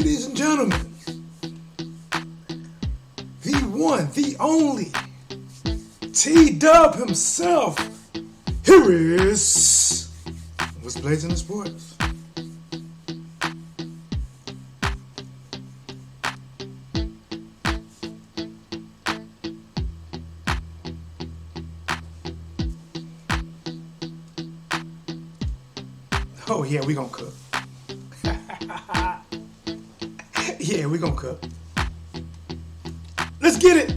Ladies and gentlemen, the one, the only, T-Dub himself. Here is what's blazing the sports. Oh yeah, we gonna cook. Yeah, we gonna cook. Let's get it.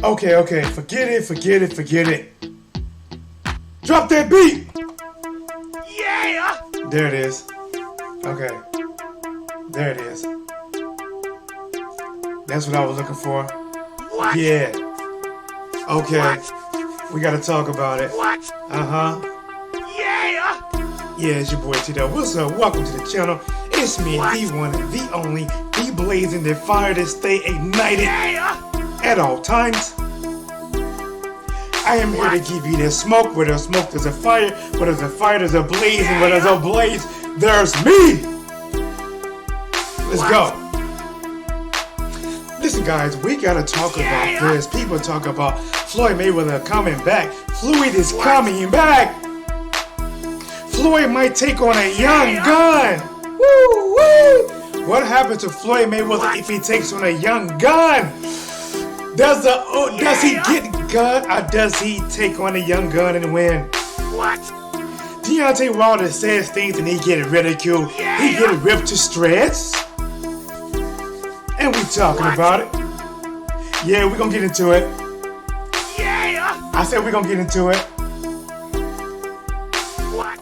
Okay, forget it. Drop that beat. Yeah! There it is. Okay. There it is. That's what I was looking for. What? Yeah. Okay. What? We gotta talk about it. What? Uh-huh. Yeah! Yeah, it's your boy T-Dub. What's up? Welcome to the channel. It's me, What? the one, the only, the blazing, the fire that stay ignited Yeah! at all times. I am here to give you the smoke. Where there's smoke, there's a fire. Where there's a fire, there's a blaze. And where there's a blaze, there's me. Let's go. Listen, guys, we gotta talk about this. People talk about Floyd Mayweather coming back. Floyd is coming back. Floyd might take on a young gun. Woo woo! What happens to Floyd Mayweather if he takes on a young gun? Does he get gun or does he take on a young gun and win? What? Deontay Wilder says things and he get ridiculed. He get ripped to shreds. And we talking about it. Yeah, we gonna get into it. Yeah! I said we gonna get into it. What?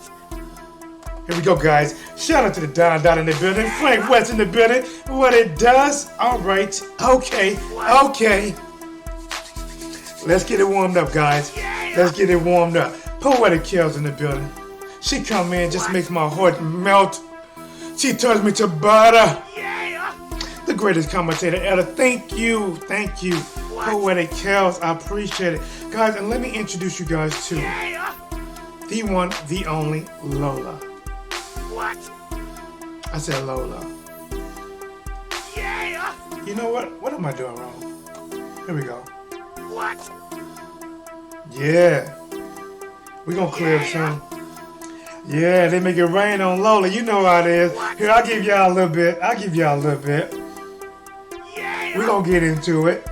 Here we go, guys. Shout out to the Don in the building. Frank West in the building. What it does? All right. Okay. Let's get it warmed up, guys. Let's get it warmed up. Poetic Kills in the building. She come in, just makes my heart melt. She turns me to butter. Yeah! The greatest commentator ever. Thank you. Poetic Kills. I appreciate it. Guys, and let me introduce you guys to Yeah! the one, the only Lola. What? I said Lola. Yeah! You know what? What am I doing wrong? Here we go. What? Yeah. We gonna clear up soon. Yeah, they make it rain on Lola. You know how it is. Here, I'll give y'all a little bit. Yeah! We're gonna get into it.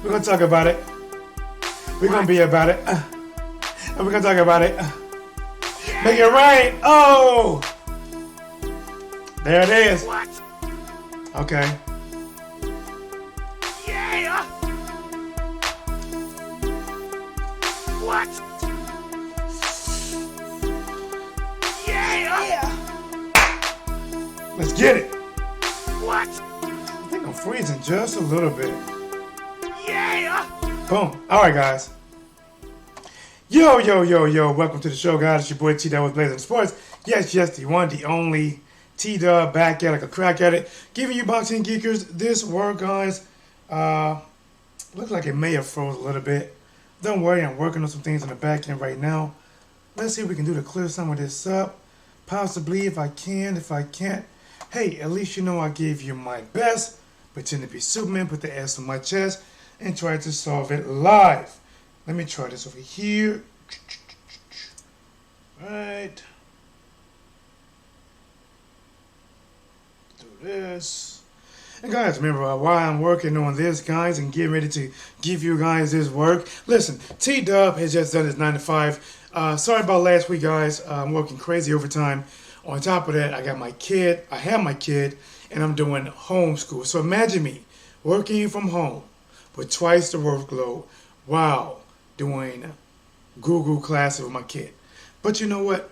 We're gonna talk about it. We're gonna be about it. And we're gonna talk about it. Make it rain. Oh! There it is. What? Okay. Yeah! What? Yeah! Let's get it. What? I think I'm freezing just a little bit. Yeah! Boom. All right, guys. Yo. Welcome to the show, guys. It's your boy T-Dub with Blazing Sports. Yes, the one, the only T-Dub back at it, a crack at it. Giving you boxing geekers this work, guys. Looks like it may have froze a little bit. Don't worry, I'm working on some things in the back end right now. Let's see if we can do to clear some of this up. Possibly if I can, if I can't. Hey, at least you know I gave you my best. Pretend to be Superman, put the S on my chest, and try to solve it live. Let me try this over here. Right. Do this. And guys, remember while I'm working on this, guys, and getting ready to give you guys this work. Listen, T-Dub has just done his 9 to 5. Sorry about last week, guys. I'm working crazy overtime. On top of that, I have my kid, and I'm doing homeschool. So imagine me working from home with twice the workload while doing Google classes with my kid. But you know what?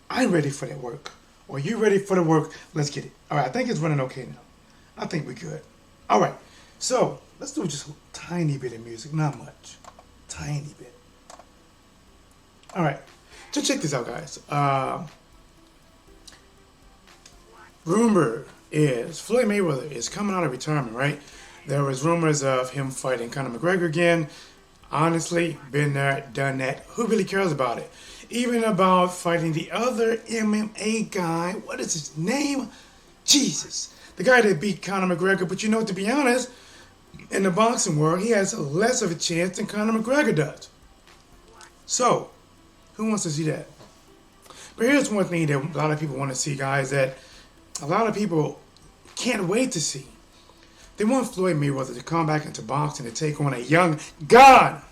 I'm ready for that work. Are you ready for the work? Let's get it. All right, I think it's running okay now. I think we're good. All right, so let's do just a tiny bit of music, not much. Tiny bit. All right, so check this out, guys. rumor is Floyd Mayweather is coming out of retirement, right? There was rumors of him fighting Conor McGregor again. Honestly, been there, done that. Who really cares about it? Even about fighting the other MMA guy. What is his name? Jesus. The guy that beat Conor McGregor. But you know, to be honest, in the boxing world, he has less of a chance than Conor McGregor does. So, who wants to see that? But here's one thing that a lot of people want to see, guys, that a lot of people can't wait to see. They want Floyd Mayweather to come back into boxing and take on a young gun.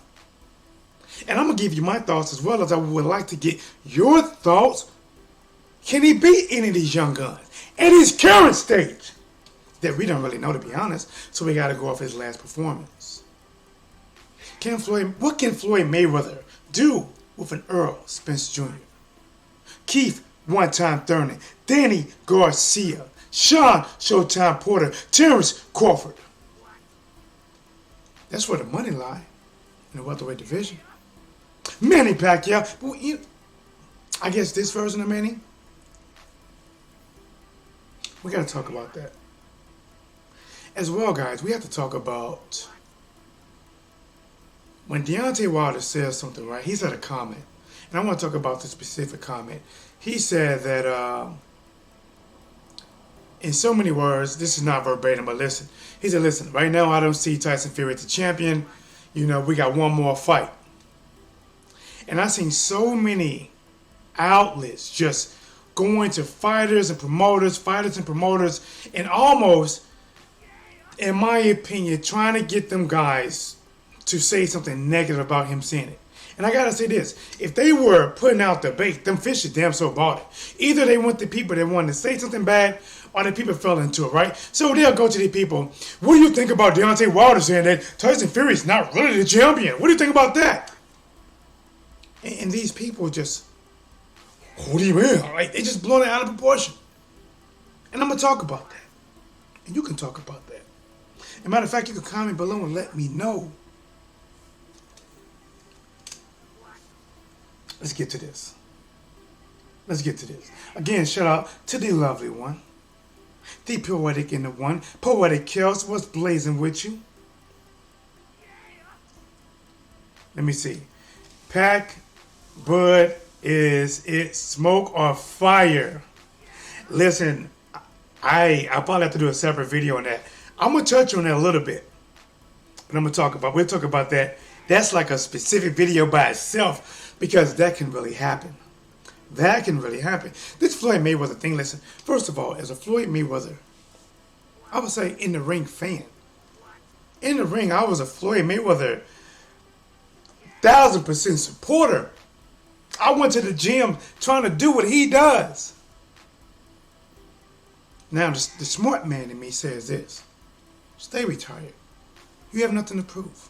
And I'm going to give you my thoughts as well as I would like to get your thoughts. Can he beat any of these young guns at his current stage? That we don't really know, to be honest. So we got to go off his last performance. What can Floyd Mayweather do with an Earl Spence Jr.? Keith One-Time Thurman, Danny Garcia, Sean Showtime Porter, Terrence Crawford. That's where the money lie in the welterweight division. Manny Pacquiao. Well, I guess this version of Manny, we got to talk about that. As well, guys, we have to talk about when Deontay Wilder says something, right? He said a comment. And I want to talk about the specific comment. He said that, in so many words, this is not verbatim, but listen. He said, listen, right now I don't see Tyson Fury as the champion. We got one more fight. And I've seen so many outlets just going to fighters and promoters, and almost, in my opinion, trying to get them guys to say something negative about him saying it. And I gotta say this, if they were putting out the bait, them fish are damn so bought it. Either they want the people that wanted to say something bad, or the people fell into it, right? So they'll go to the people, what do you think about Deontay Wilder saying that Tyson Fury is not really the champion? What do you think about that? And these people just, what do you mean? Right? They just blown it out of proportion. And I'm gonna talk about that. And you can talk about that. As a matter of fact, you can comment below and let me know. Let's get to this. Again, shout out to the lovely one. The poetic in the one. Poetic Kels, what's blazing with you? Let me see. Pack, Bud, is it smoke or fire? Listen, I probably have to do a separate video on that. I'm going to touch on that a little bit. And we'll talk about that. That's like a specific video by itself. Because that can really happen. This Floyd Mayweather thing, listen. First of all, as a Floyd Mayweather, I would say in the ring fan. In the ring, I was a Floyd Mayweather 1000% supporter. I went to the gym trying to do what he does. Now, the smart man in me says this. Stay retired. You have nothing to prove.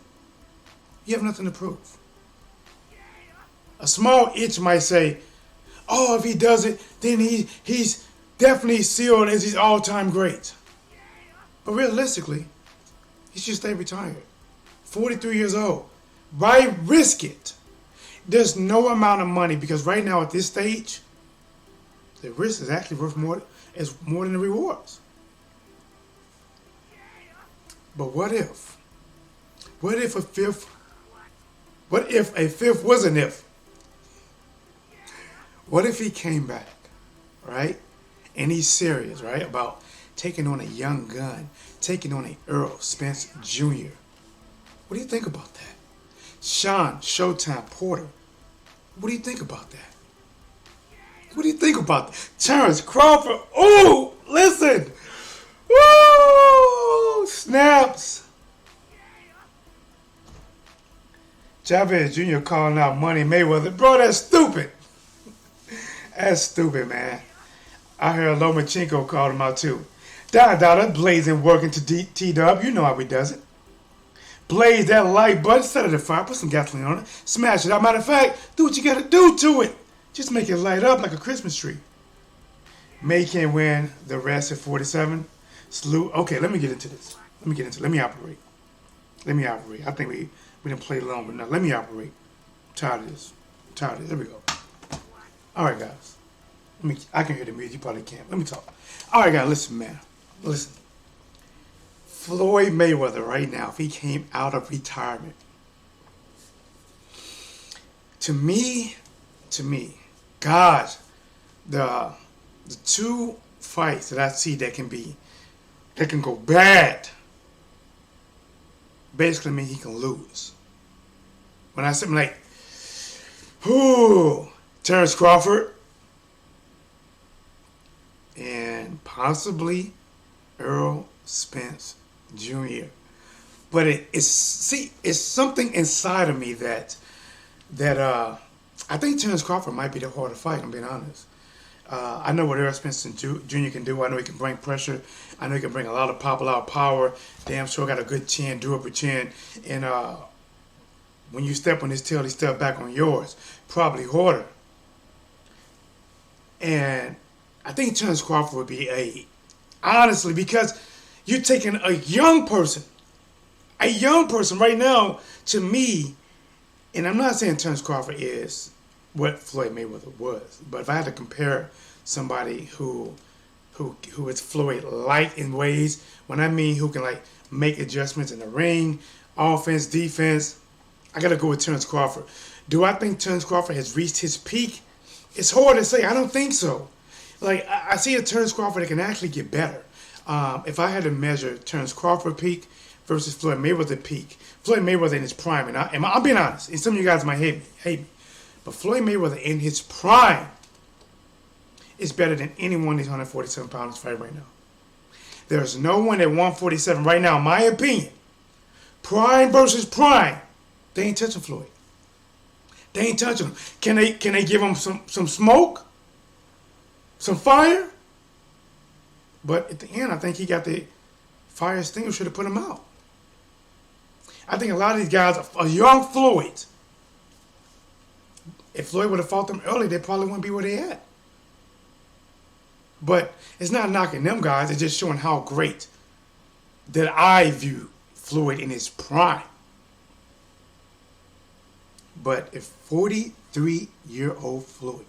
A small itch might say, oh, if he does it, then he's definitely sealed as his all-time great. But realistically, he should stay retired. 43 years old. Why risk it? There's no amount of money because right now at this stage, the risk is actually worth more than the rewards. But what if? What if a fifth was an if? What if he came back, right? And he's serious, right? About taking on a young gun, taking on a Earl Spence Jr. What do you think about that? Sean Showtime Porter. What do you think about that? Terrence Crawford. Oh, listen. Woo! Snaps. Chavez Jr. calling out Money Mayweather. Bro, that's stupid. That's stupid, man. I heard Lomachenko called him out too. Dollar blazing working to T-Dub. You know how he does it. Blaze that like button, set it afire, put some gasoline on it, smash it out. Matter of fact, do what you gotta do to it. Just make it light up like a Christmas tree. May can't win the rest at 47. Salute. Okay, let me get into this. Let me operate. I think we didn't play long enough. Let me operate. I'm tired of this. There we go. All right, guys. I can hear the music. You probably can't. Let me talk. All right, guys, listen, man. Listen. Floyd Mayweather right now, if he came out of retirement, to me, God, the two fights that I see that can go bad, basically mean he can lose. When I say like, Terrence Crawford and possibly Earl Spence Jr. But it's something inside of me that I think Terrence Crawford might be the harder fight. I'm being honest. I know what Earl Spence Jr. can do. I know he can bring pressure. I know he can bring a lot of pop, a lot of power. Damn sure got a good chin, durable chin. And when you step on his tail, he step back on yours. Probably harder. And I think Terrence Crawford would be honestly, because you're taking a young person right now, to me, and I'm not saying Terrence Crawford is what Floyd Mayweather was, but if I had to compare somebody who is Floyd light in ways, when I mean who can like make adjustments in the ring, offense, defense, I gotta go with Terrence Crawford. Do I think Terrence Crawford has reached his peak? It's hard to say. I don't think so. Like, I see a Terrence Crawford that can actually get better. If I had to measure Terrence Crawford peak versus Floyd Mayweather peak, Floyd Mayweather in his prime, and I'm being honest, and some of you guys might hate me, but Floyd Mayweather in his prime is better than any one of these 147 pounders fight right now. There's no one at 147 right now, in my opinion, prime versus prime, they ain't touching Floyd. They ain't touching him. Can they give him some smoke? Some fire? But at the end, I think he got the fire extinguisher to put him out. I think a lot of these guys are young Floyd. If Floyd would have fought them early, they probably wouldn't be where they at. But it's not knocking them guys. It's just showing how great that I view Floyd in his prime. But if 43-year-old Floyd,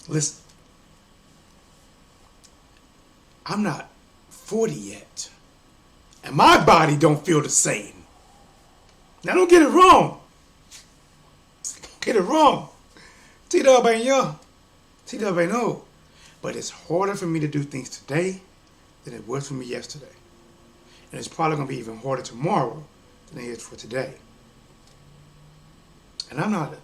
listen, I'm not 40 yet, and my body don't feel the same. Now don't get it wrong. Get it wrong. T-Dub ain't young. T-Dub ain't old. But it's harder for me to do things today than it was for me yesterday. And it's probably going to be even harder tomorrow than it is for today. And I'm not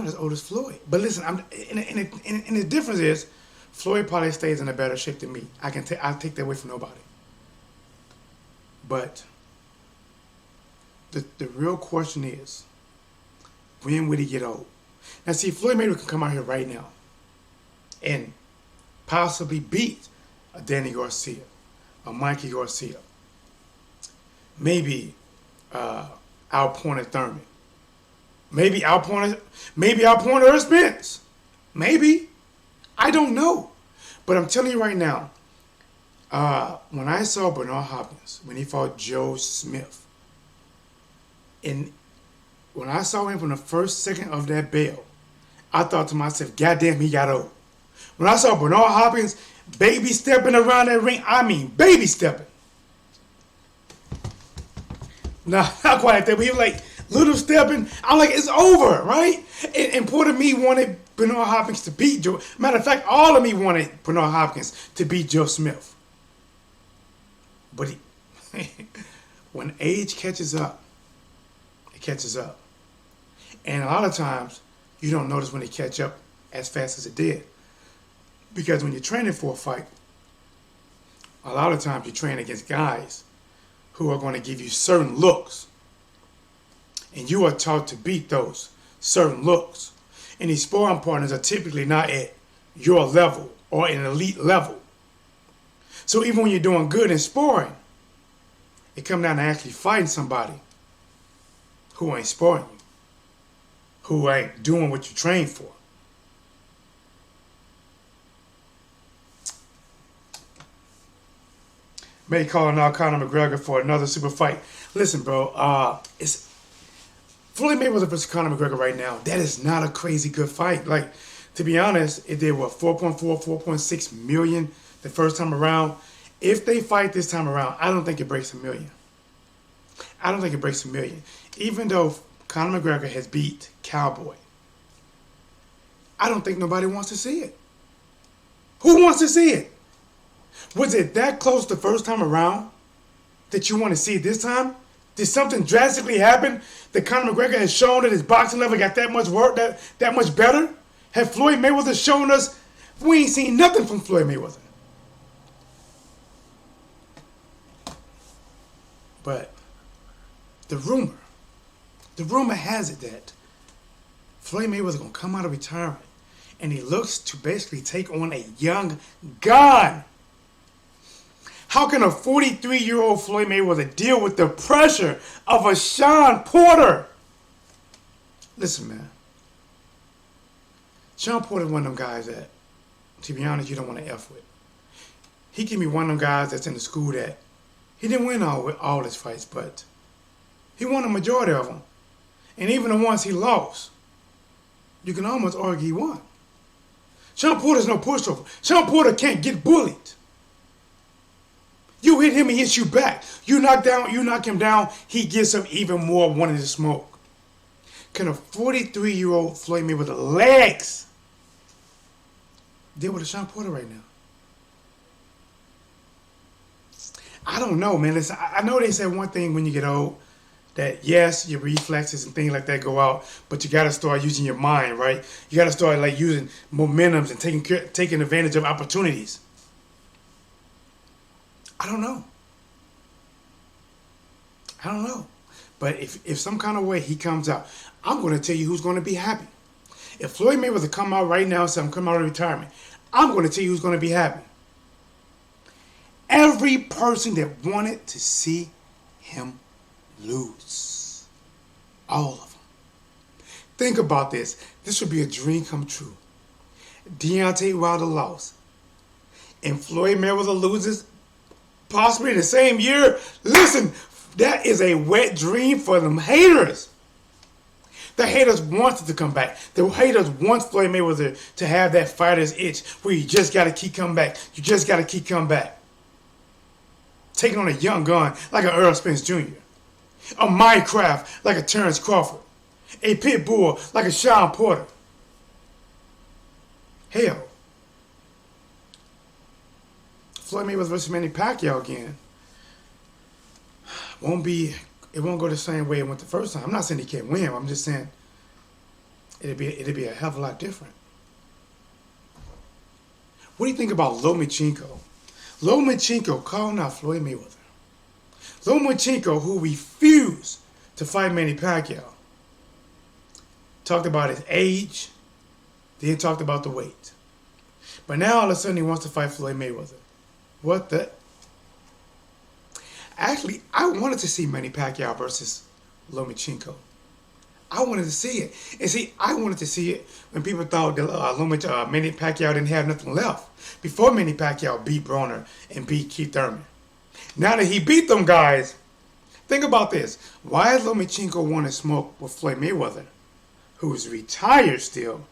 as old as Floyd. But listen, and the difference is, Floyd probably stays in a better shape than me. I'll take that away from nobody. But the real question is, when would he get old? Now see, Floyd Mayweather can come out here right now and possibly beat a Danny Garcia, a Mikey Garcia, maybe outpointed Thurman. Maybe outpointed Earl Spence. Maybe. I don't know. But I'm telling you right now, when I saw Bernard Hopkins, when he fought Joe Smith, and when I saw him from the first second of that bell, I thought to myself, goddamn, he got old. When I saw Bernard Hopkins baby stepping around that ring, I mean baby stepping. No, not quite like that, but he was like little stepping. I'm like, it's over, right? And part of me wanted Bernard Hopkins to beat Joe. Matter of fact, all of me wanted Bernard Hopkins to beat Joe Smith. But when age catches up, it catches up. And a lot of times, you don't notice when it catch up as fast as it did. Because when you're training for a fight, a lot of times you train against guys who are going to give you certain looks. And you are taught to beat those certain looks. And these sparring partners are typically not at your level or an elite level. So even when you're doing good in sparring, it comes down to actually fighting somebody who ain't sparring you, who ain't doing what you train for. May calling out Conor McGregor for another super fight. Listen, bro, it's Floyd Mayweather versus Conor McGregor right now. That is not a crazy good fight. Like, To be honest, it did what, 4.4, 4.6 million the first time around. If they fight this time around, I don't think it breaks a million. I don't think it breaks a million. Even though Conor McGregor has beat Cowboy, I don't think nobody wants to see it. Who wants to see it? Was it that close the first time around that you want to see it this time? Did something drastically happen that Conor McGregor has shown that his boxing level got that much work, that much better? Have Floyd Mayweather shown us? We ain't seen nothing from Floyd Mayweather. But the rumor has it that Floyd Mayweather gonna come out of retirement and he looks to basically take on a young gun. How can a 43-year-old Floyd Mayweather deal with the pressure of a Sean Porter? Listen, man. Sean Porter is one of them guys that, to be honest, you don't want to F with. He can be one of them guys that's in the school that he didn't win all his fights, but he won a majority of them. And even the ones he lost, you can almost argue he won. Sean Porter's no pushover. Sean Porter can't get bullied. You hit him, he hits you back. You knock him down, he gets up even more wanting to smoke. Can a 43-year-old Floyd Mayweather legs deal with a Sean Porter right now? I don't know, man. Listen, I know they said one thing when you get old, that yes, your reflexes and things like that go out, but you got to start using your mind, right? You got to start like using momentums and taking advantage of opportunities. I don't know. But if some kind of way he comes out, I'm going to tell you who's going to be happy. If Floyd Mayweather come out right now and say I'm coming out of retirement, I'm going to tell you who's going to be happy. Every person that wanted to see him lose. All of them. Think about this. This would be a dream come true. Deontay Wilder lost. And Floyd Mayweather loses possibly the same year. Listen, that is a wet dream for them haters. The haters wanted to come back. The haters want Floyd Mayweather to have that fighter's itch where you just got to keep coming back. You just got to keep coming back. Taking on a young gun like an Earl Spence Jr. A Minecraft like a Terrence Crawford. A pit bull like a Sean Porter. Hell, Floyd Mayweather versus Manny Pacquiao again. It won't go the same way it went the first time. I'm not saying he can't win. I'm just saying it'd be a hell of a lot different. What do you think about Lomachenko? Lomachenko calling out Floyd Mayweather. Lomachenko, who refused to fight Manny Pacquiao, talked about his age, then talked about the weight. But now all of a sudden he wants to fight Floyd Mayweather. What the? Actually, I wanted to see Manny Pacquiao versus Lomachenko. I wanted to see it. And see, I wanted to see it when people thought that Manny Pacquiao didn't have nothing left. Before Manny Pacquiao beat Broner and beat Keith Thurman. Now that he beat them guys, think about this. Why is Lomachenko want to smoke with Floyd Mayweather, who is retired still,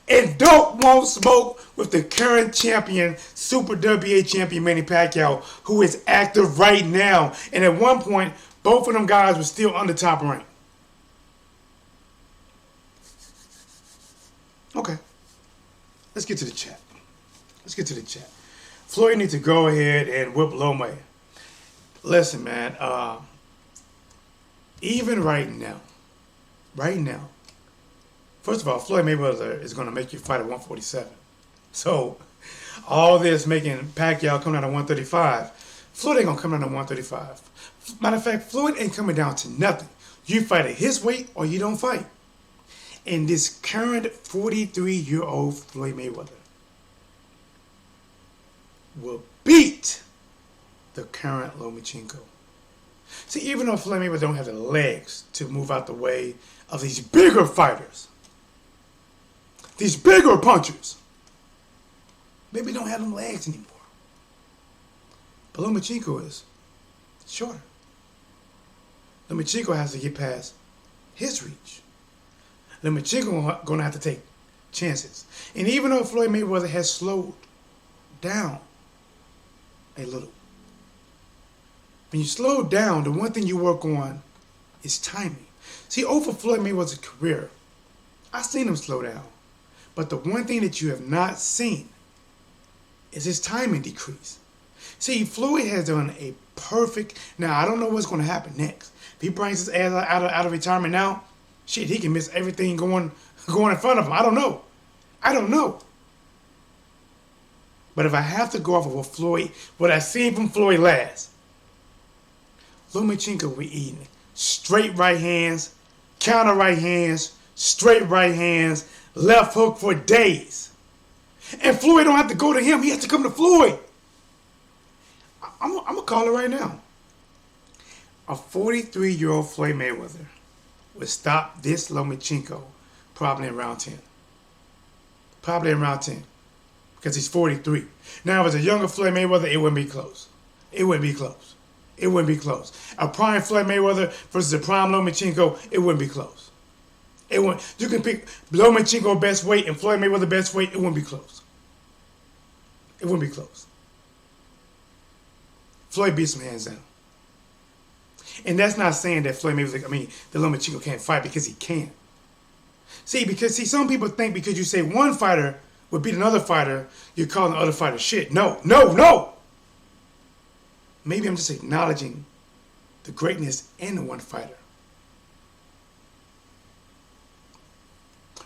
and don't want smoke with the current champion, Super WBA champion Manny Pacquiao, who is active right now? And at one point, both of them guys were still under top rank. Okay, let's get to the chat. Floyd needs to go ahead and whip Loma. Listen, man, even right now, first of all, Floyd Mayweather is going to make you fight at 147. So, all this making Pacquiao come down to 135, Floyd ain't going to come down to 135. Matter of fact, Floyd ain't coming down to nothing. You fight at his weight or you don't fight. And this current 43-year-old Floyd Mayweather will beat the current Lomachenko. See, even though Floyd Mayweather don't have the legs to move out the way of these bigger fighters, these bigger punchers, maybe don't have them legs anymore. But Lomachenko is shorter. Lomachenko has to get past his reach. Lomachenko gonna have to take chances. And even though Floyd Mayweather has slowed down a little, when you slow down, the one thing you work on is timing. See, over Floyd Mayweather's career, I've seen him slow down. But the one thing that you have not seen is his timing decrease. See, Floyd has done a perfect... Now, I don't know what's going to happen next. If he brings his ass out of retirement now, shit, he can miss everything going in front of him. I don't know. But if I have to go off of what I seen from Floyd last, Lomachenko will be eating straight right hands, counter right hands, straight right hands, left hook for days. And Floyd don't have to go to him. He has to come to Floyd. I'm going to call it right now. A 43-year-old Floyd Mayweather would stop this Lomachenko probably in round 10. Probably in round 10. Because he's 43. Now, if it's a younger Floyd Mayweather, it wouldn't be close. It wouldn't be close. It wouldn't be close. A prime Floyd Mayweather versus a prime Lomachenko, it wouldn't be close. It wouldn't. You can pick Lomachenko best weight and Floyd Mayweather best weight, it wouldn't be close. It wouldn't be close. Floyd beats him hands down. And that's not saying that the Lomachenko can't fight, because he can. See, some people think because you say one fighter would beat another fighter, you're calling the other fighter shit. No. Maybe I'm just acknowledging the greatness in the one fighter.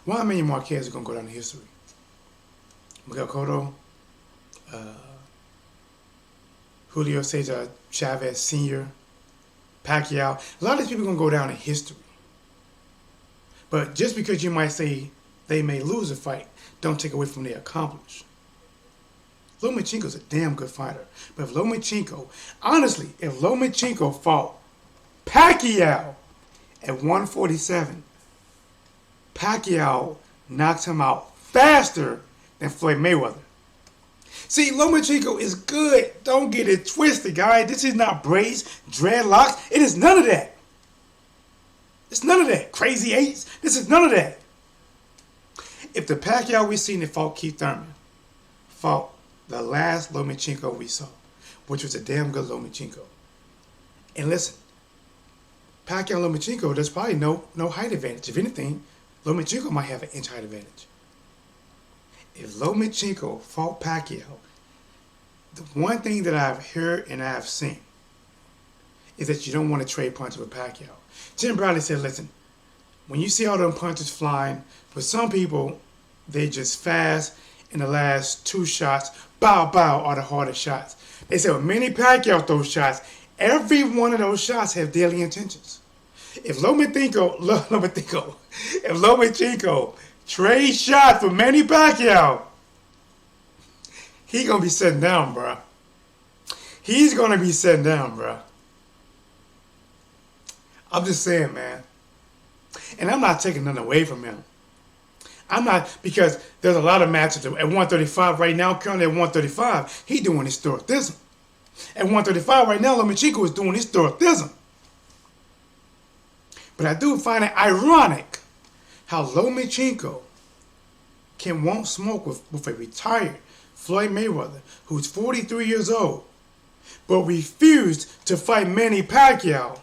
Juan Manuel Marquez is going to go down in history. Miguel Cotto, Julio Cesar Chavez Sr., Pacquiao. A lot of these people are going to go down in history. But just because you might say they may lose a fight, don't take away from their accomplishment. Lomachenko's a damn good fighter. But if Lomachenko fought Pacquiao at 147, Pacquiao knocks him out faster than Floyd Mayweather. See, Lomachenko is good. Don't get it twisted, guys. This is not braids, dreadlocks. It is none of that. It's none of that. Crazy eights. This is none of that. If the Pacquiao we seen that fought Keith Thurman fought the last Lomachenko we saw, which was a damn good Lomachenko. And listen, Pacquiao and Lomachenko, there's probably no height advantage. If anything, Lomachenko might have an inch height advantage. If Lomachenko fought Pacquiao, the one thing that I've heard and I've seen is that you don't want to trade punches with Pacquiao. Tim Bradley said, listen, when you see all them punches flying, for some people, they just fast, in the last two shots, bow, are the hardest shots. They said when Manny Pacquiao throws shots, every one of those shots have deadly intentions. If Lomachenko trades shots with Manny Pacquiao, he's going to be sitting down, bruh. He's going to be sitting down, bruh. I'm just saying, man. And I'm not taking nothing away from him. I'm not, because there's a lot of matches at 135 right now. Currently at 135, he's doing his historicism. At 135 right now, Lomachenko is doing his historicism. But I do find it ironic how Lomachenko won't smoke with a retired Floyd Mayweather, who's 43 years old, but refused to fight Manny Pacquiao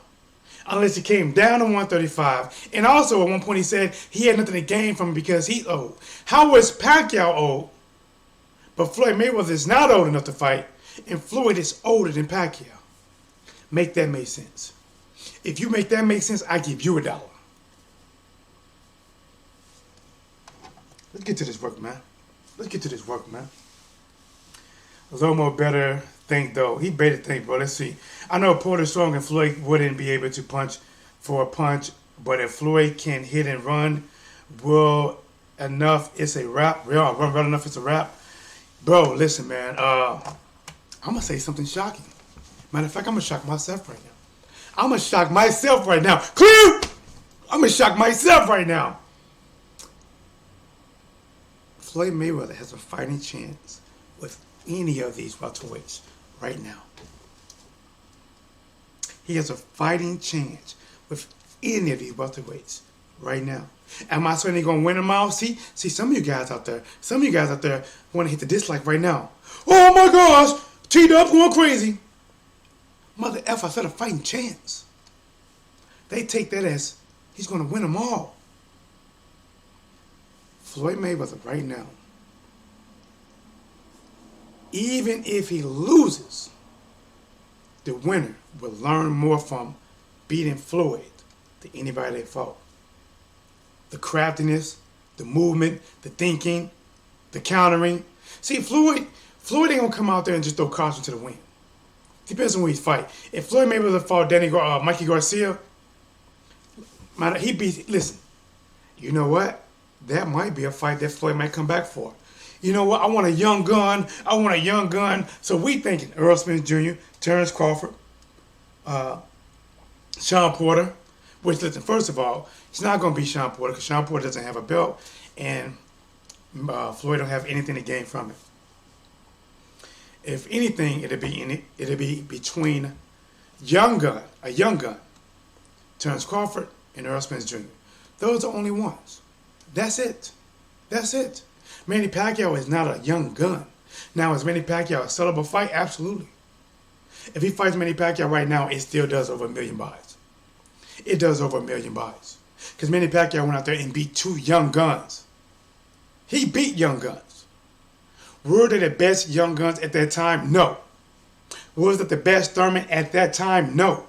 unless he came down to 135. And also at one point he said he had nothing to gain from him because he's old. How is Pacquiao old, but Floyd Mayweather is not old enough to fight, and Floyd is older than Pacquiao? Make that make sense. If you make that make sense, I give you $1. Let's get to this work, man. Lomo better think, though. He better think, bro. Let's see. I know Porter Strong and Floyd wouldn't be able to punch for a punch, but if Floyd can hit and run well enough, it's a wrap. Run well enough, it's a wrap. Bro, listen, man. I'm going to say something shocking. Matter of fact, I'm going to shock myself right now. Clear! I'm going to shock myself right now. Floyd Mayweather has a fighting chance with any of these welterweights right now. He has a fighting chance with any of these welterweights right now. Am I saying they're going to win them out? See, some of you guys out there, want to hit the dislike right now. Oh my gosh, T-Dub going crazy. Mother F, I said a fighting chance. They take that as he's going to win them all. Floyd Mayweather right now, even if he loses, the winner will learn more from beating Floyd than anybody they fought. The craftiness, the movement, the thinking, the countering. See, Floyd ain't gonna come out there and just throw caution to the wind. Depends on who he's fight. If Floyd Mayweather fought Mikey Garcia, listen, you know what? That might be a fight that Floyd might come back for. You know what? I want a young gun. So we thinking Earl Spence Jr., Terrence Crawford, Sean Porter. Which, listen, first of all, he's not going to be Sean Porter because Sean Porter doesn't have a belt, and Floyd don't have anything to gain from it. If anything, it'll be between a young gun, Terrence Crawford and Earl Spence Jr. Those are the only ones. That's it. Manny Pacquiao is not a young gun. Now, is Manny Pacquiao a sellable fight? Absolutely. If he fights Manny Pacquiao right now, it still does over 1 million buys. It does over 1 million buys. Because Manny Pacquiao went out there and beat 2 young guns. He beat young guns. Were they the best young guns at that time? No. Was it the best Thurman at that time? No.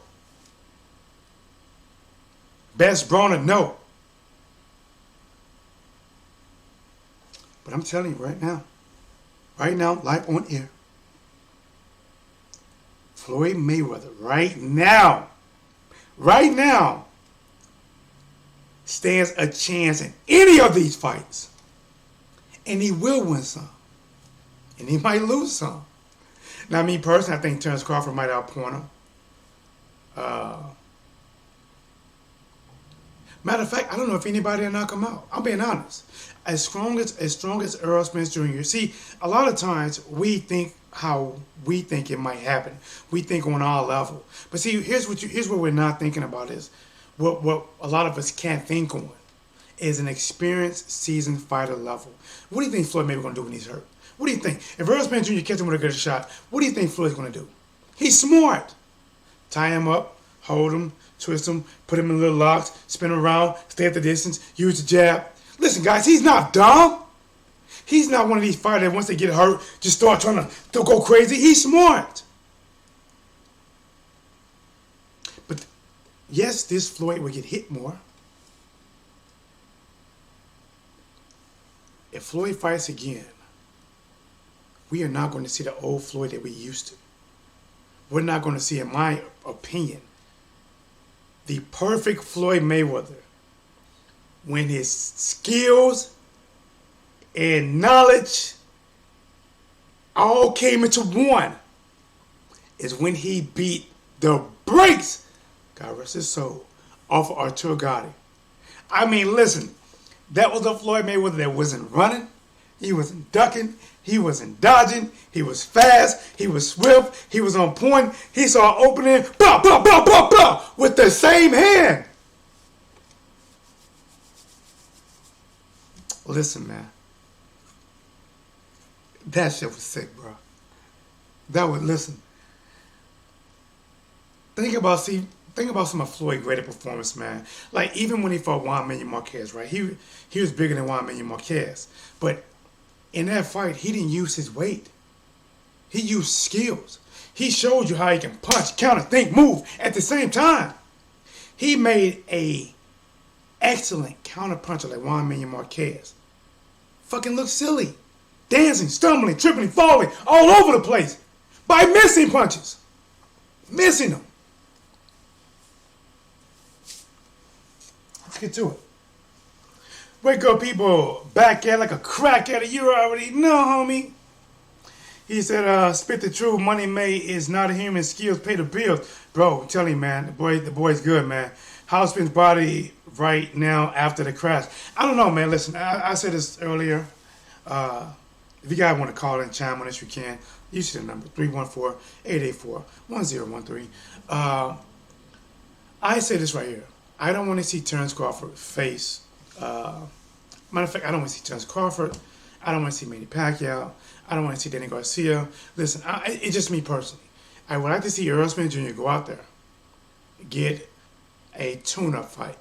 Best Broner? No. But I'm telling you right now, live on air, Floyd Mayweather right now, stands a chance in any of these fights. And he will win some. And he might lose some. Now, me personally, I think Terrence Crawford might outpoint him. Matter of fact, I don't know if anybody will knock him out. I'm being honest. As strong as Earl Spence Jr. See, a lot of times we think how we think it might happen. We think on our level. But see, here's what we're not thinking about is what a lot of us can't think on is an experienced, seasoned fighter level. What do you think Floyd Mayweather going to do when he's hurt? What do you think? If Earl Spence Jr. catch him with a good shot, what do you think Floyd's going to do? He's smart. Tie him up, hold him, twist him, put him in little locks, spin him around, stay at the distance, use the jab. Listen, guys, he's not dumb. He's not one of these fighters that once they get hurt, just start trying to go crazy. He's smart. But yes, this Floyd will get hit more. If Floyd fights again, we are not going to see the old Floyd that we used to. We're not going to see, in my opinion, the perfect Floyd Mayweather when his skills and knowledge all came into one is when he beat the brakes, God rest his soul, off of Arturo Gatti. I mean, listen, that was a Floyd Mayweather that wasn't running, he wasn't ducking, he wasn't dodging, he was fast, he was swift, he was on point, he saw an opening, bah, bah, bah, bah, bah, with the same hand. Listen, man. That shit was sick, bro. Listen. Think about some of Floyd's greater performance, man. Like, even when he fought Juan Manuel Marquez, right? He was bigger than Juan Manuel Marquez. But in that fight, he didn't use his weight. He used skills. He showed you how he can punch, counter, think, move at the same time. He made a excellent counter puncher like Juan Manuel Marquez. Fucking look silly. Dancing, stumbling, tripping, falling all over the place by missing punches. Missing them. Let's get to it. Wake up, people. Back at like a crack at it. You already know, homie. He said, spit the truth. Money made is not a human. Skills pay the bills. Bro, I'm telling you, man. The boy's good, man. How's Spence body right now after the crash? I don't know, man. Listen, I said this earlier. If you guys want to call in, chime on this, you can. You see the number, 314-884-1013. I say this right here. I don't want to see Terrence Crawford face Matter of fact, I don't want to see Terence Crawford. I don't want to see Manny Pacquiao. I don't want to see Danny Garcia. Listen, it's just me personally. I would like to see Errol Spence Jr. go out there, get a tune-up fight,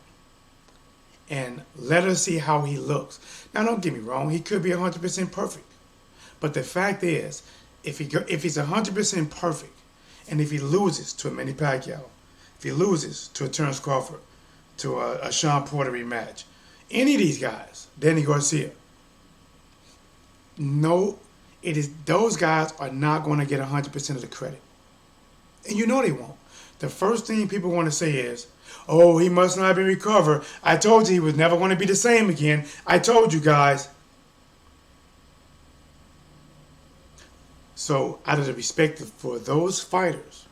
and let us see how he looks. Now, don't get me wrong. He could be 100% perfect. But the fact is, if he's 100% perfect, and if he loses to a Manny Pacquiao, if he loses to a Terence Crawford, to a Sean Porter rematch, any of these guys, Danny Garcia, no, those guys are not going to get 100% of the credit. And you know they won't. The first thing people want to say is, oh, he must not have been recovered. I told you he was never going to be the same again. I told you guys. So out of the respect for those fighters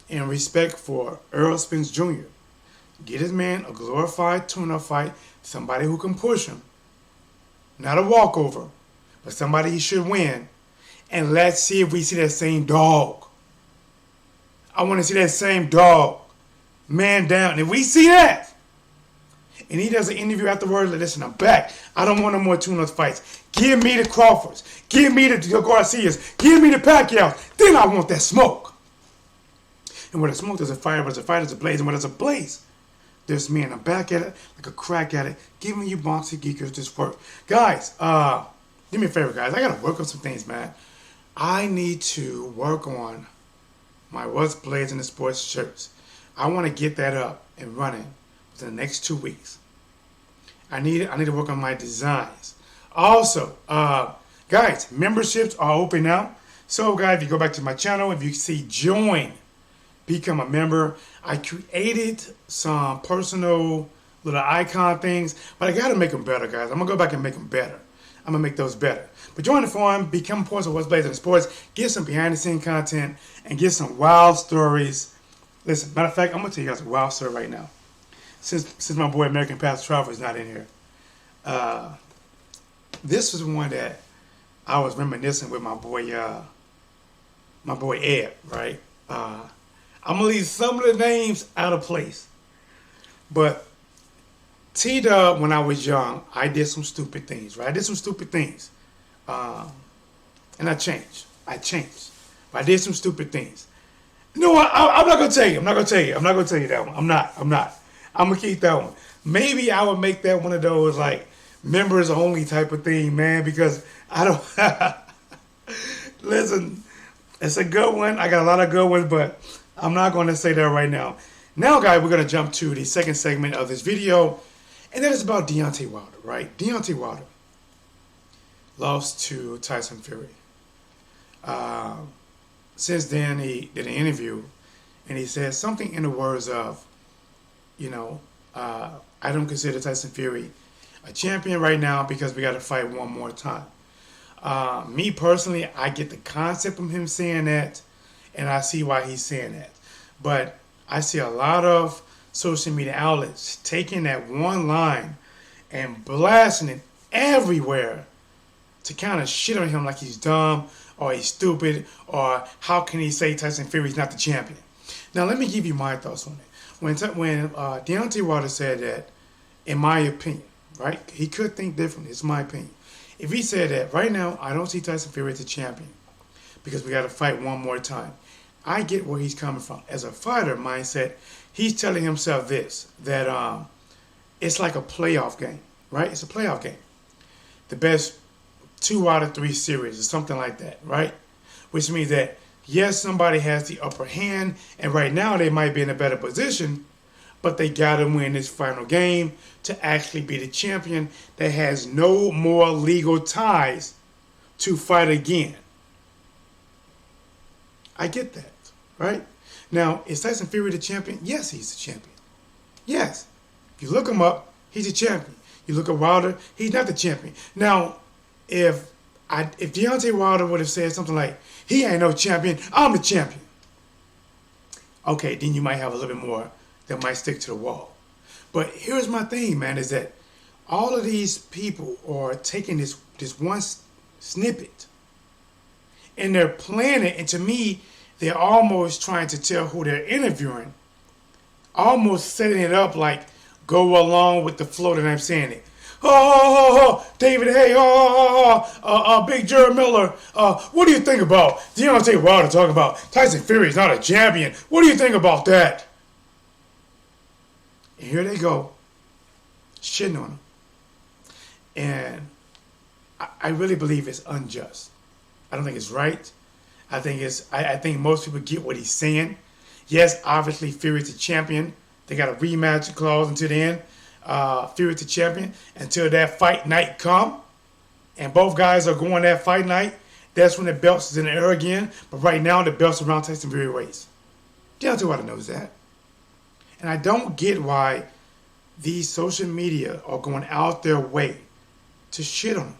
and respect for Errol Spence Jr., get his man a glorified tune-up fight, somebody who can push him. Not a walkover, but somebody he should win. And let's see if we see that same dog. I want to see that same dog. Man down. And if we see that, and he does an interview afterwards, like, listen, I'm back. I don't want no more tune-up fights. Give me the Crawfords. Give me the Garcias. Give me the Pacquiaos. Then I want that smoke. And where the smoke, there's a fire. Where there's a fire, there's a blaze. And where there's a blaze, there's me. And I'm back at it like a crack at it, giving you boxing geekers this work. Guys, do me a favor, guys. I got to work on some things, man. I need to work on my What's Blazing the Sports shirts. I want to get that up and running within the next 2 weeks. I need to work on my designs. Also, guys, memberships are open now. So, guys, if you go back to my channel, if you see join, become a member. I created some personal little icon things, but I got to make them better, guys. I'm going to go back and make them better. I'm going to make those better. But join the forum, become a part of What's Blazing Sports, get some behind-the-scenes content, and get some wild stories. Listen, matter of fact, I'm going to tell you guys a wild story right now. Since my boy American Pastor Crawford is not in here. This was one that I was reminiscing with my boy Ed, right? I'm going to leave some of the names out of place. But T-Dub, when I was young, I did some stupid things, right? I did some stupid things. And I changed. But I did some stupid things. No, I'm not going to tell you. I'm not going to tell you that one. I'm not. I'm going to keep that one. Maybe I would make that one of those, like, members only type of thing, man, because I don't... Listen, it's a good one. I got a lot of good ones, but I'm not going to say that right now. Now, guys, we're going to jump to the second segment of this video, and that is about Deontay Wilder, right? Deontay Wilder lost to Tyson Fury. Since then, he did an interview, and he said something in the words of, I don't consider Tyson Fury a champion right now because we got to fight one more time. Me personally, I get the concept of him saying that, and I see why he's saying that. But I see a lot of social media outlets taking that one line and blasting it everywhere to kind of shit on him like he's dumb or he's stupid or how can he say Tyson Fury's not the champion. Now, let me give you my thoughts on it. When Deontay Wilder said that, in my opinion, right, he could think differently. It's my opinion. If he said that, right now, I don't see Tyson Fury as a champion because we got to fight one more time. I get where he's coming from. As a fighter mindset, he's telling himself this, that it's like a playoff game, right? It's a playoff game. The best 2 out of 3 series or something like that, right? Which means that, yes, somebody has the upper hand, and right now they might be in a better position, but they got to win this final game to actually be the champion that has no more legal ties to fight again. I get that, right? Now, is Tyson Fury the champion? Yes, he's the champion. Yes. If you look him up, he's a champion. You look at Wilder, he's not the champion. Now, if Deontay Wilder would have said something like, he ain't no champion, I'm the champion. Okay, then you might have a little bit more that might stick to the wall. But here's my thing, man, is that all of these people are taking this one snippet and they're playing it, and to me, they're almost trying to tell who they're interviewing, almost setting it up like go along with the flow that I'm saying it. Oh, David, hey, Big Jerry Miller, what do you think about Deontay Wilder talking about Tyson Fury is not a champion? What do you think about that? And here they go, shitting on him. And I really believe it's unjust. I don't think it's right. I think most people get what he's saying. Yes, obviously Fury's the champion. They got a rematch clause until the end. Fury's the champion until that fight night come. And both guys are going that fight night. That's when the belts is in the air again. But right now the belts around Tyson Fury waist. Deontay Wilder knows that. And I don't get why these social media are going out their way to shit on him.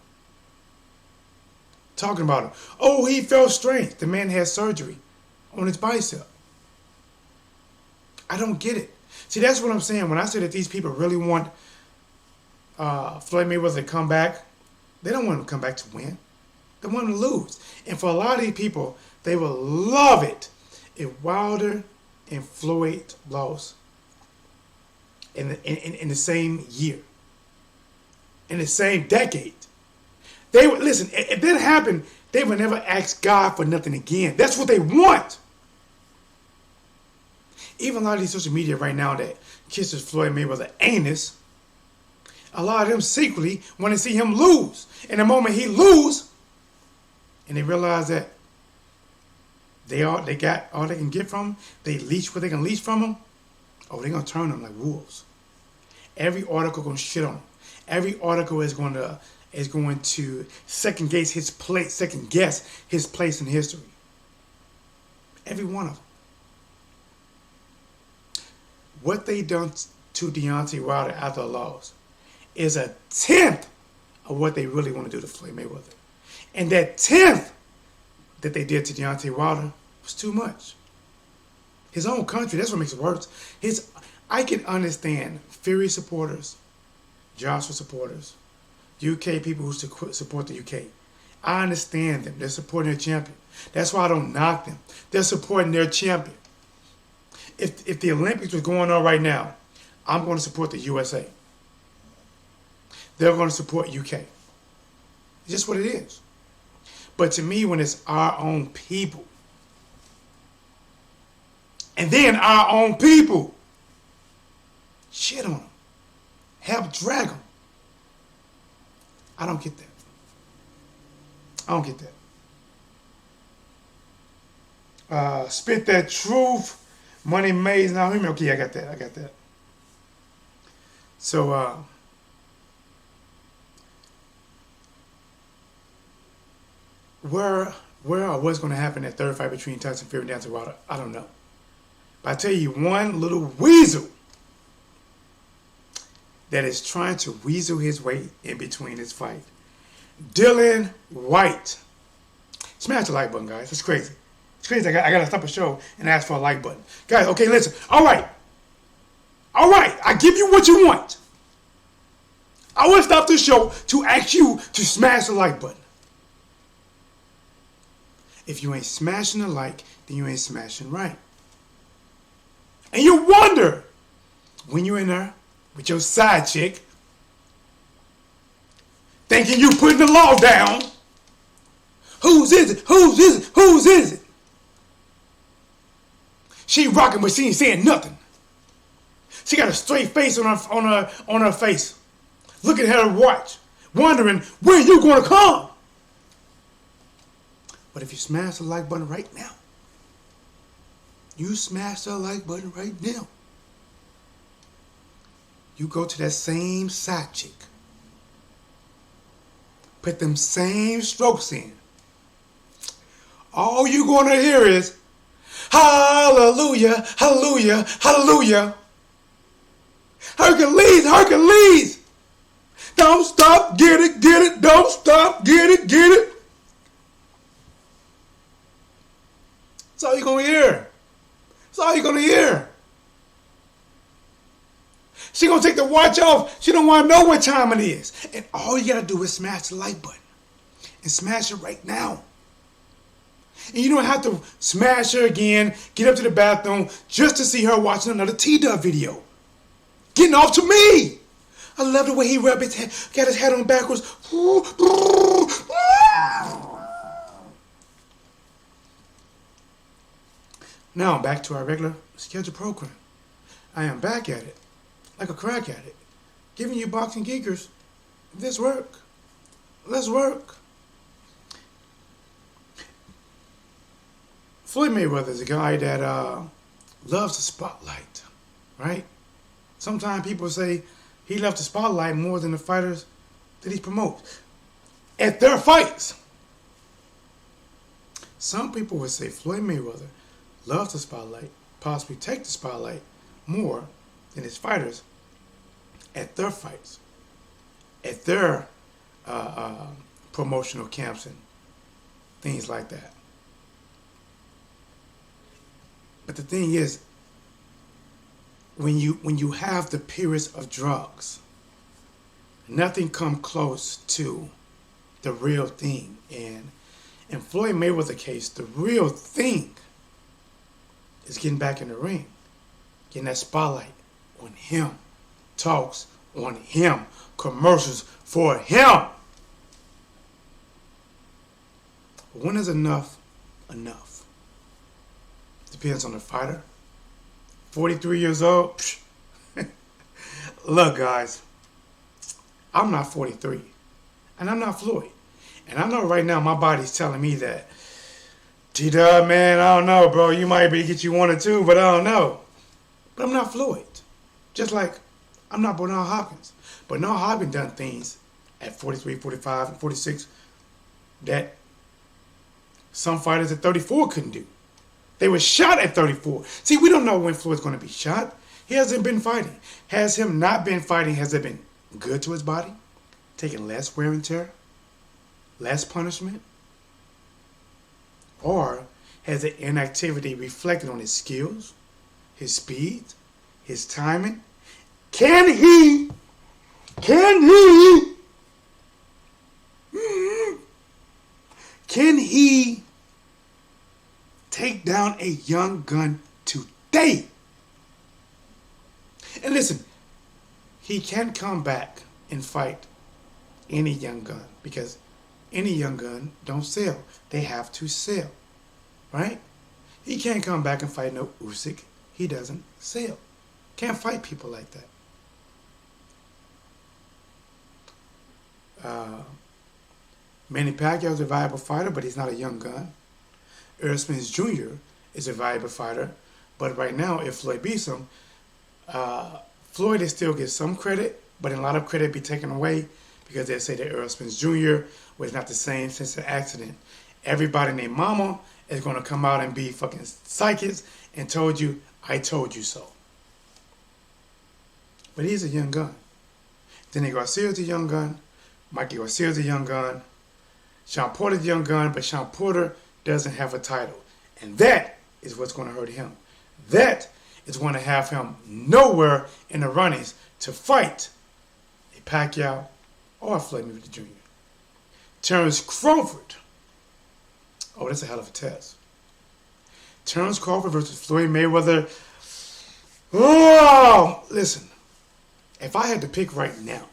Talking about him. Oh, he felt strength. The man had surgery on his bicep. I don't get it. See, that's what I'm saying. When I say that these people really want Floyd Mayweather to come back, they don't want him to come back to win. They want him to lose. And for a lot of these people, they will love it if Wilder and Floyd lost in the same year, in the same decade. They would listen. If that happened, they would never ask God for nothing again. That's what they want. Even a lot of these social media right now that kisses Floyd Mayweather anus, a lot of them secretly want to see him lose. And the moment he lose, and they realize that they got all they can get from him, they leech what they can leech from him, oh, they're gonna turn them like wolves. Every article gonna shit on him. Every article is going to second guess his place in history. Every one of them. What they done to Deontay Wilder after a loss is a tenth of what they really want to do to Floyd Mayweather. And that tenth that they did to Deontay Wilder was too much. His own country, that's what makes it worse. I can understand Fury supporters, Joshua supporters, UK people who support the UK. I understand them. They're supporting their champion. That's why I don't knock them. They're supporting their champion. If the Olympics was going on right now, I'm going to support the USA. They're going to support UK. It's just what it is. But to me, when it's our own people, and then our own people shit on them, help drag them, I don't get that. I don't get that. Spit that truth. Money made. Now, okay, I got that. So, where or what's going to happen in that third fight between Tyson Fury and Deontay Wilder, I don't know. But I tell you one little weasel that is trying to weasel his way in between this fight. Dylan White. Smash the like button, guys. It's crazy. It's crazy. I got to stop a show and ask for a like button. Guys, okay, listen. All right. I give you what you want. I will stop the show to ask you to smash the like button. If you ain't smashing the like, then you ain't smashing right. And you wonder, when you're in there with your side chick, thinking you putting the law down, whose is it? Whose is it? Whose is it? She rocking, but she ain't saying nothing. She got a straight face on her face, looking at her watch, wondering when you gonna come. But if you smash the like button right now, you smash the like button right now, you go to that same side chick, put them same strokes in. All you gonna hear is, hallelujah, hallelujah, hallelujah. Hercules, Hercules. Don't stop, get it, don't stop, get it, get it. That's all you're going to hear. That's all you're going to hear. She going to take the watch off. She don't want to know what time it is. And all you got to do is smash the like button. And smash it right now. And you don't have to smash her again, get up to the bathroom just to see her watching another T-Dub video. getting off to me. I love the way he rubbed his head, got his head on backwards. Now back to our regular scheduled program. I am back at it, like a crack at it, giving you boxing geekers this work. Let's work. Floyd Mayweather is a guy that loves the spotlight, right? Sometimes people say he loves the spotlight more than the fighters that he promotes at their fights. Some people would say Floyd Mayweather loves the spotlight, possibly take the spotlight more than his fighters at their fights, at their promotional camps and things like that. But the thing is, when you have the periods of drugs, nothing comes close to the real thing. And in Floyd Mayweather's case, the real thing is getting back in the ring, getting that spotlight on him, talks on him, commercials for him. When is enough enough? Depends on the fighter. 43 years old. Look, guys, I'm not 43, and I'm not Floyd. And I know right now my body's telling me that, T-Dub, man, I don't know, bro. You might be get you 1 or 2, but I don't know. But I'm not Floyd. Just like I'm not Bernard Hopkins. Bernard Hopkins done things at 43, 45, and 46 that some fighters at 34 couldn't do. They were shot at 34. See, we don't know when Floyd's going to be shot. He hasn't been fighting. Has him not been fighting, has it been good to his body? Taking less wear and tear? Less punishment? Or has the inactivity reflected on his skills, his speed, his timing? Can he take down a young gun today? And listen, he can come back and fight any young gun, because any young gun don't sell. They have to sell, right? He can't come back and fight no Usyk. He doesn't sell. Can't fight people like that. Manny Pacquiao is a viable fighter, but he's not a young gun. Spence Jr. is a viable fighter, but right now, if Floyd beats him, Floyd will still get some credit, but a lot of credit be taken away because they say that Spence Jr. was not the same since the accident. Everybody named Mama is going to come out and be fucking psychics and told you, I told you so. But he's a young gun. Danny Garcia is a young gun. Mikey Garcia is a young gun. Sean Porter's a young gun, but Sean Porter doesn't have a title. And that is what's going to hurt him. That is going to have him nowhere in the runnings to fight a Pacquiao or a Floyd Mayweather Jr. Terrence Crawford. Oh, that's a hell of a test. Terrence Crawford versus Floyd Mayweather. Oh, listen. If I had to pick right now,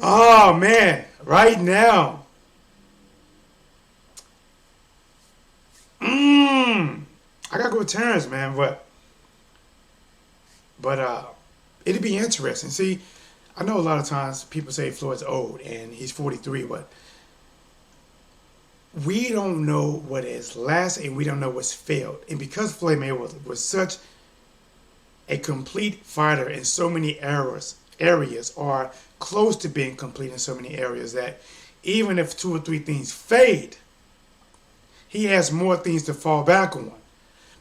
oh man, right now, I gotta go with Terrence, man, but it'd be interesting. See, I know a lot of times people say Floyd's old and he's 43, but we don't know what has lasted and we don't know what's failed. And because Floyd Mayweather was such a complete fighter in so many areas, or close to being complete in so many areas, that even if 2 or 3 things fade, he has more things to fall back on.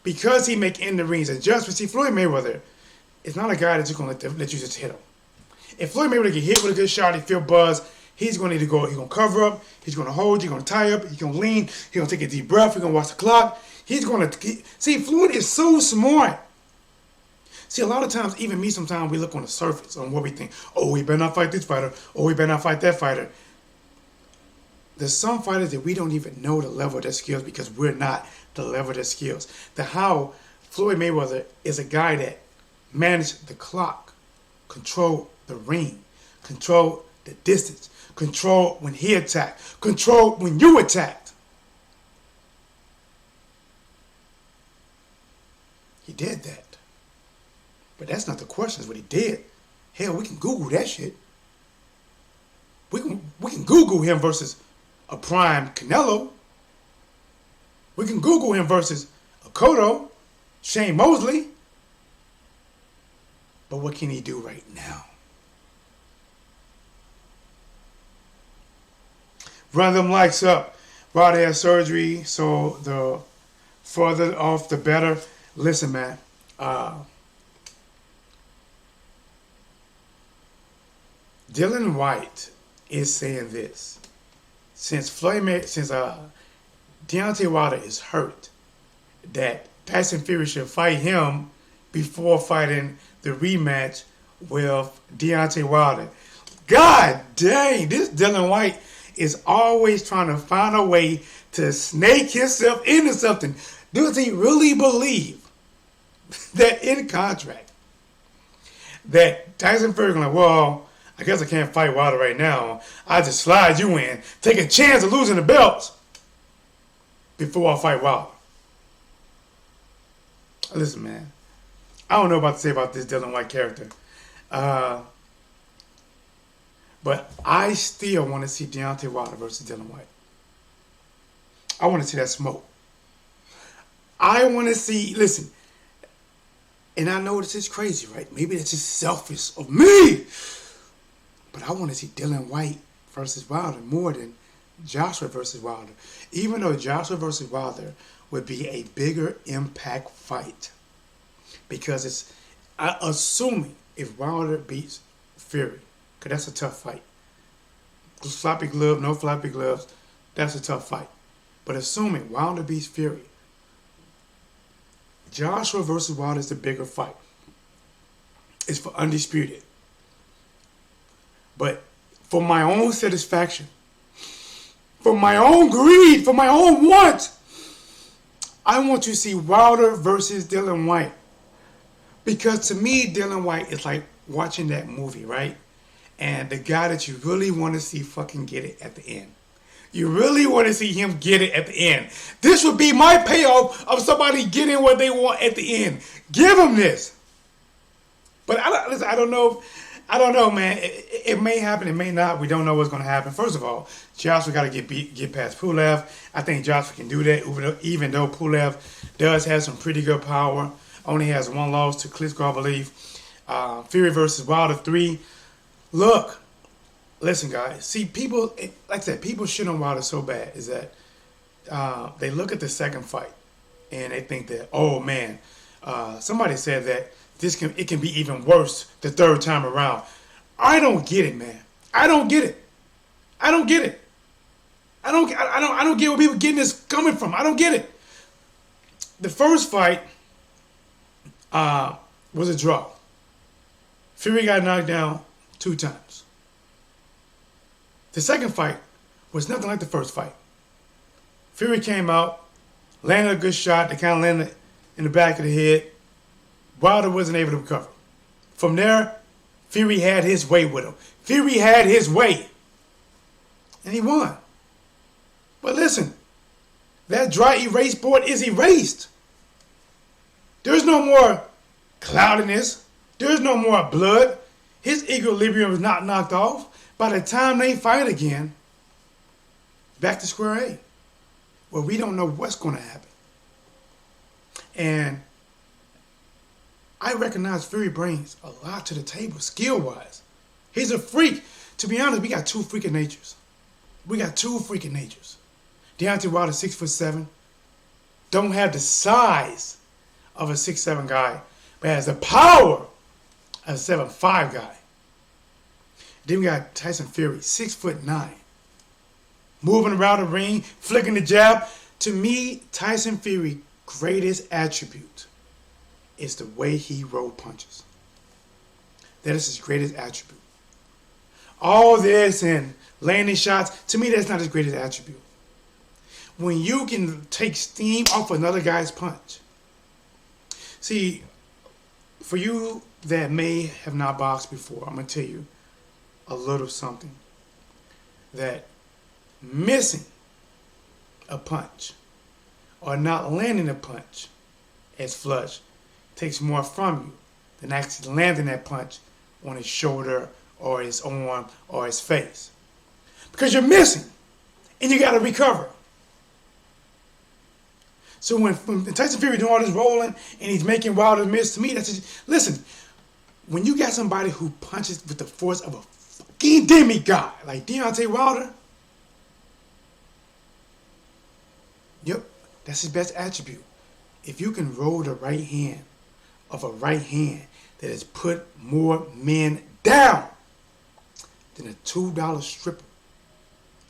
Because he make in the rings adjustments. See, Floyd Mayweather is not a guy that's just going to let you just hit him. If Floyd Mayweather get hit with a good shot, he feel buzz, he's going to either go, he's going to cover up, he's going to hold, he's going to tie up, he's going to lean, he's going to take a deep breath, he's going to watch the clock. He's going to, see, Floyd is so smart. See, a lot of times, even me, sometimes we look on the surface on what we think. Oh, we better not fight this fighter. Oh, we better not fight that fighter. There's some fighters that we don't even know the level of their skills because we're not the level of their skills. How Floyd Mayweather is a guy that managed the clock, controlled the ring, controlled the distance, controlled when he attacked, controlled when you attacked. He did that. But that's not the question, is what he did. Hell, we can Google that shit. We can Google him versus a prime Canelo. We can Google him versus a Cotto, Shane Mosley. But what can he do right now? Run them likes up. Wilder had surgery, so the further off the better. Listen, man. Dylan White is saying this. Since Deontay Wilder is hurt, that Tyson Fury should fight him before fighting the rematch with Deontay Wilder. God dang, this Dylan White is always trying to find a way to snake himself into something. Does he really believe that in contract that Tyson Fury like, well, I guess I can't fight Wilder right now. I just slide you in, take a chance of losing the belts before I fight Wilder. Listen, man, I don't know what to say about this Dylan White character. But I still want to see Deontay Wilder versus Dylan White. I want to see that smoke. I want to see, listen, and I know this is crazy, right? Maybe that's just selfish of me. But I want to see Dylan White versus Wilder more than Joshua versus Wilder. Even though Joshua versus Wilder would be a bigger impact fight. Because it's, assuming if Wilder beats Fury, because that's a tough fight. Floppy glove, no floppy gloves, that's a tough fight. But assuming Wilder beats Fury, Joshua versus Wilder is the bigger fight. It's for undisputed. But for my own satisfaction, for my own greed, for my own want, I want to see Wilder versus Dylan White. Because to me, Dylan White is like watching that movie, right? And the guy that you really want to see fucking get it at the end. You really want to see him get it at the end. This would be my payoff of somebody getting what they want at the end. Give them this. But I don't know. I don't know, man. It may happen. It may not. We don't know what's going to happen. First of all, Joshua got to get past Pulev. I think Joshua can do that, even though Pulev does have some pretty good power. Only has one loss to Klitschko, I believe. Fury versus Wilder 3. Look, listen, guys. See, people, like I said, people shit on Wilder so bad is that they look at the second fight and they think that, oh man, somebody said that it can be even worse the third time around. I don't get it, man. I don't get it. I don't get it. I don't get where people getting this coming from. I don't get it. The first fight was a draw. Fury got knocked down 2 times. The second fight was nothing like the first fight. Fury came out, landed a good shot. They kind of landed in the back of the head. Wilder wasn't able to recover. From there, Fury had his way with him. Fury had his way. And he won. But listen, that dry erase board is erased. There's no more cloudiness. There's no more blood. His equilibrium is not knocked off. By the time they fight again, back to square A. Well, we don't know what's going to happen. And I recognize Fury brings a lot to the table, skill-wise. He's a freak. To be honest, we got 2 freaking natures. Deontay Wilder, 6'7", don't have the size of a 6'7" guy, but has the power of a 7'5" guy. Then we got Tyson Fury, 6'9", moving around the ring, flicking the jab. To me, Tyson Fury's greatest attribute is the way he roll punches. That is his greatest attribute. All this and landing shots, to me, that's not his greatest attribute. When you can take steam off another guy's punch, See, for you that may have not boxed before, I'm going to tell you a little something. That missing a punch or not landing a punch as flush takes more from you than actually landing that punch on his shoulder or his arm or his face. Because you're missing and you got to recover. So when Tyson Fury doing all this rolling and he's making Wilder miss, to me, that's just, listen, when you got somebody who punches with the force of a fucking demigod like Deontay Wilder, yep, that's his best attribute. If you can roll the right hand of a right hand that has put more men down than a $2 stripper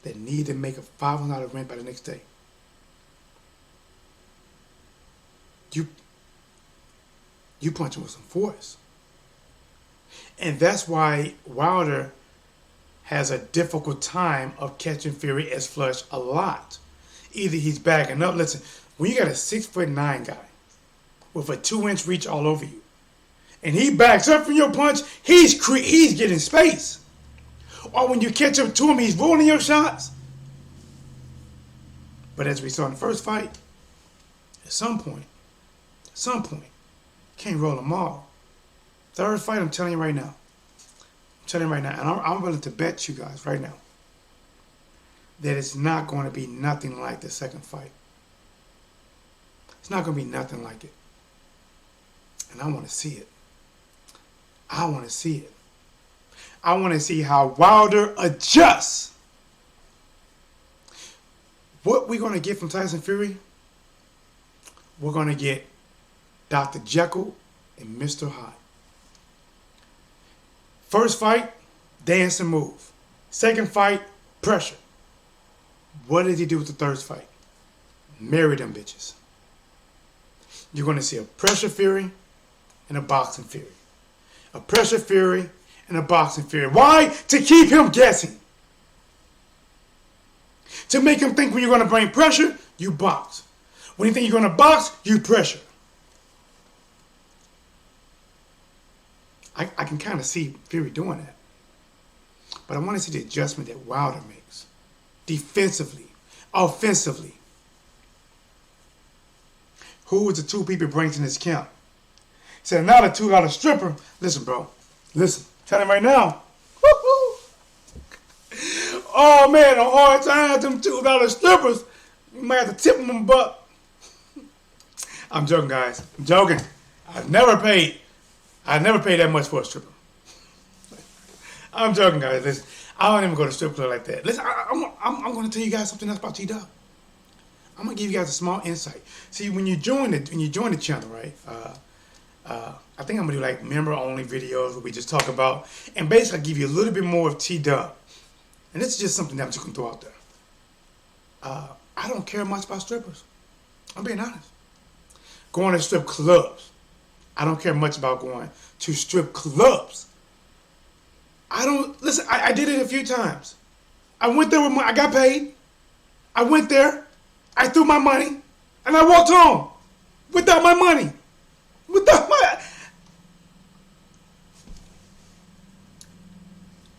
that need to make a $500 rent by the next day. You punch him with some force. And that's why Wilder has a difficult time of catching Fury as flush a lot. Either he's backing up. Listen, when you got a 6'9" guy with a 2-inch reach all over you, and he backs up from your punch, he's getting space. Or when you catch up to him, he's rolling your shots. But as we saw in the first fight, at some point, can't roll them all. Third fight, I'm telling you right now. And I'm willing to bet you guys right now that it's not going to be nothing like the second fight. It's not going to be nothing like it. And I want to see it. I want to see how Wilder adjusts. What we're going to get from Tyson Fury, we're going to get Dr. Jekyll and Mr. Hyde. First fight, dance and move. Second fight, pressure. What did he do with the third fight? Marry them bitches. You're going to see a pressure Fury and a boxing Fury. A pressure Fury and a boxing Fury. Why? To keep him guessing. To make him think when you're going to bring pressure, you box. When you think you're going to box, you pressure. I can kind of see Fury doing that. But I want to see the adjustment that Wilder makes. Defensively. Offensively. Who is the two people he brings in his camp? He said, not a $2 stripper. Listen, bro. Listen. Tell him right now. Oh, man, a hard time, them $2 strippers. You might have to tip them a buck. I'm joking, guys. I'm joking. I've never paid that much for a stripper. I'm joking, guys. Listen, I don't even go to strip club like that. Listen, I'm going to tell you guys something else about T-Dub. I'm going to give you guys a small insight. See, when you join the channel, right, I think I'm going to do like member-only videos where we just talk about, and basically give you a little bit more of T-Dub. And this is just something that I'm just going to throw out there. I don't care much about strippers. I'm being honest. Going to strip clubs. I don't care much about going to strip clubs. I did it a few times. I went there I got paid. I went there. I threw my money. And I walked home. Without my money.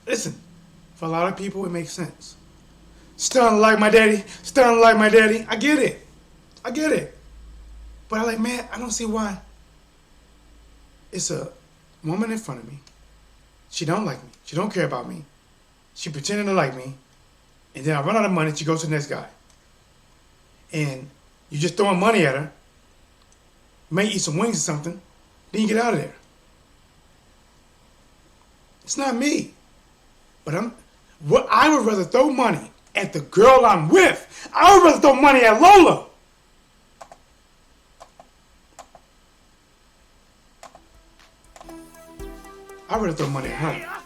Listen, for a lot of people, it makes sense. Stunning like my daddy. I get it. But I'm like, man, I don't see why. It's a woman in front of me. She don't like me. She don't care about me. She pretending to like me. And then I run out of money. She goes to the next guy. And you just throwing money at her. You may eat some wings or something. Then you get out of there. It's not me. But I would rather throw money at the girl I'm with. I would rather throw money at Lola. I'd rather throw money at her.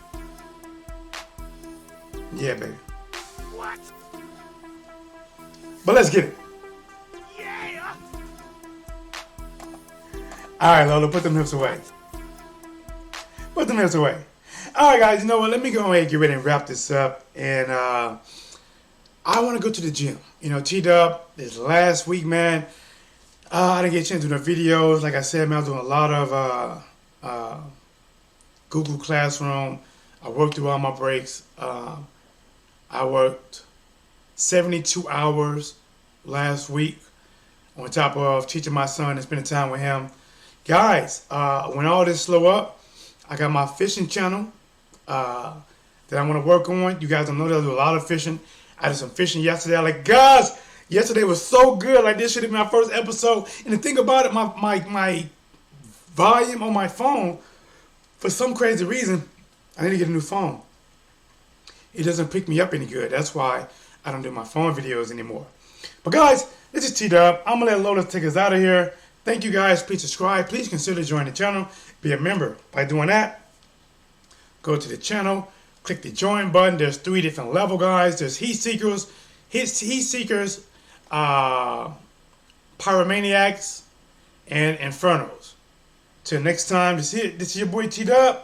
Yeah, baby. What? But let's get it. Yeah. All right, Lola, put them hips away. All right, guys, you know what? Let me go ahead and get ready and wrap this up. And I want to go to the gym. You know, T-Dub, this last week, man, I didn't get a chance to do the videos. Like I said, man, I was doing a lot of Google Classroom. I worked through all my breaks. I worked 72 hours last week on top of teaching my son and spending time with him. Guys, when all this slow up, I got my fishing channel that I want to work on. You guys don't know that I do a lot of fishing. I did some fishing yesterday. Guys, yesterday was so good. Like, this should have been my first episode. And the thing about it, my volume on my phone, for some crazy reason, I need to get a new phone. It doesn't pick me up any good. That's why I don't do my phone videos anymore. But guys, this is T-Dub. I'm going to let Lola take us out of here. Thank you guys. Please subscribe. Please consider joining the channel. Be a member. By doing that, go to the channel. Click the join button. There's 3 different levels, guys. There's Heat Seekers, Pyromaniacs, and Infernos. Till next time, this is your boy T-Dub.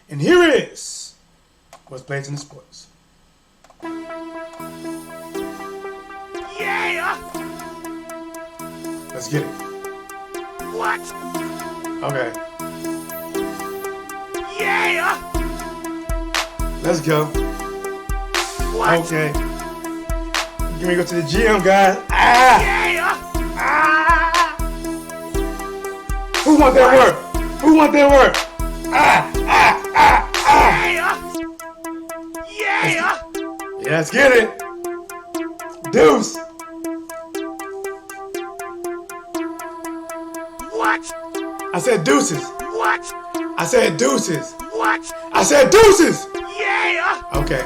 And here is what's blazing the sports. Yeah! Let's get it. What? Okay. Yeah! Let's go. What? Okay. Let me go to the gym, guys. Ah! Yeah! Ah! Who want that work? Who want that work? Ah! Ah! Ah! Ah! Yeah! Yeah! Yeah, let's get it. Deuce. What? I said deuces. What? I said deuces. What? I said deuces. Yeah! Okay.